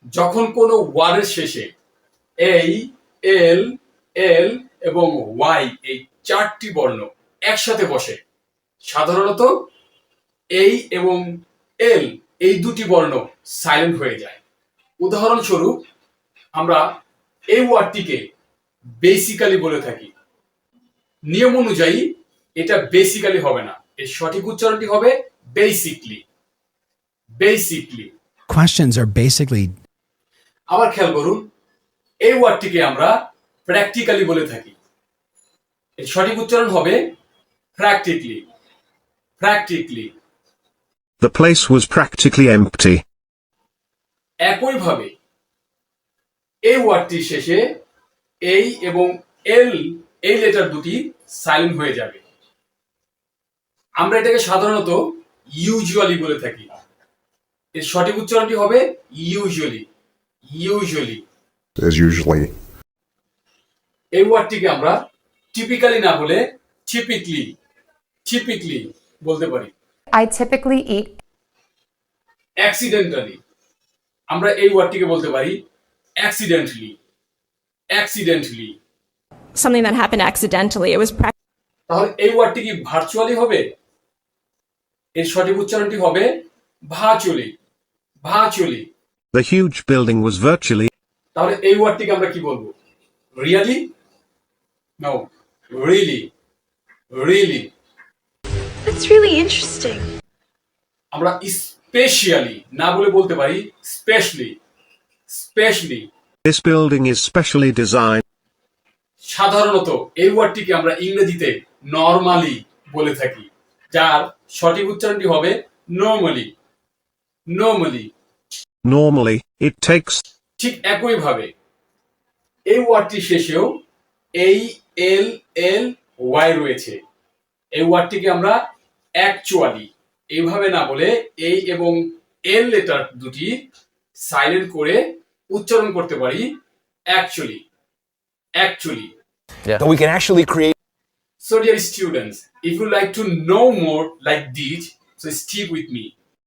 যখন কোনো ওয়ার্ডের শেষে এই এল এল এবং ওয়াই এই চারটি বর্ণ একসাথে বসে সাধারণত এই এবং এল এই দুটি বর্ণ সাইলেন্ট হয়ে যায়। উদাহরণস্বরূপ আমরা এই ওয়ার্ডটিকে বেসিক্যালি বলে থাকি। নিয়ম অনুযায়ী এটা বেসিক্যালি হবে না, এর সঠিক উচ্চারণটি হবে basically. Basically Questions are basically আবার খেয়াল করুন, এই ওয়ার্ডটিকে আমরা প্র্যাকটিক্যালি বলে থাকি। এর সঠিক উচ্চারণ হবে practically. Practically The place was practically empty. একইভাবে এই ওয়ার্ডটির শেষে এই এবং এল এই লেটার দুটি সাইলেন্ট হয়ে যাবে। আমরা এটাকে সাধারণত ইউজুয়ালি বলে থাকি। এর সঠিক উচ্চারণটি হবে ইউজুয়ালি। Usually As usually. এই ওয়ার্ডটিকে আমরা টিপিক্যালি না বলে টিপিকলি টিপিকলি বলতে পারি। I typically eat অ্যাক্সিডেন্টালি আমরা এই ওয়ার্ডটিকে বলতে পারি accidentally. Accidentally something that happened accidentally. It was তাহলে এই ওয়ার্ডটি কি ভার্চুয়ালি হবে? এর সঠিক উচ্চারণটি হবে virtually. Virtually The huge building was virtually তাহলে এই ওয়ার্ডটিকে আমরা কি বলবো? Really? No, really. Really That's really interesting. আমরা স্পেশালি না বলে বলতে পারি specially. Specially This building is specially designed. সাধারণত এই ওয়ার্ডটিকে আমরা ইংরেজিতে নরমালি বলে থাকি, যার সঠিক উচ্চারণটি হবে normally. Normally Normally, it takes ঠিক একইভাবে এই ওয়ার্ডটির শেষেও এই এল এল ওয়াই রয়েছে। এই ওয়ার্ডটিকে আমরা অ্যাকচুয়ালি এইভাবে না বলে এই এবং এল লেটার দুটি সাইলেন্ট করে উচ্চারণ করতে পারি actually. Actually So we can actually create. So dear students, if you like to know more like this, so stick with me.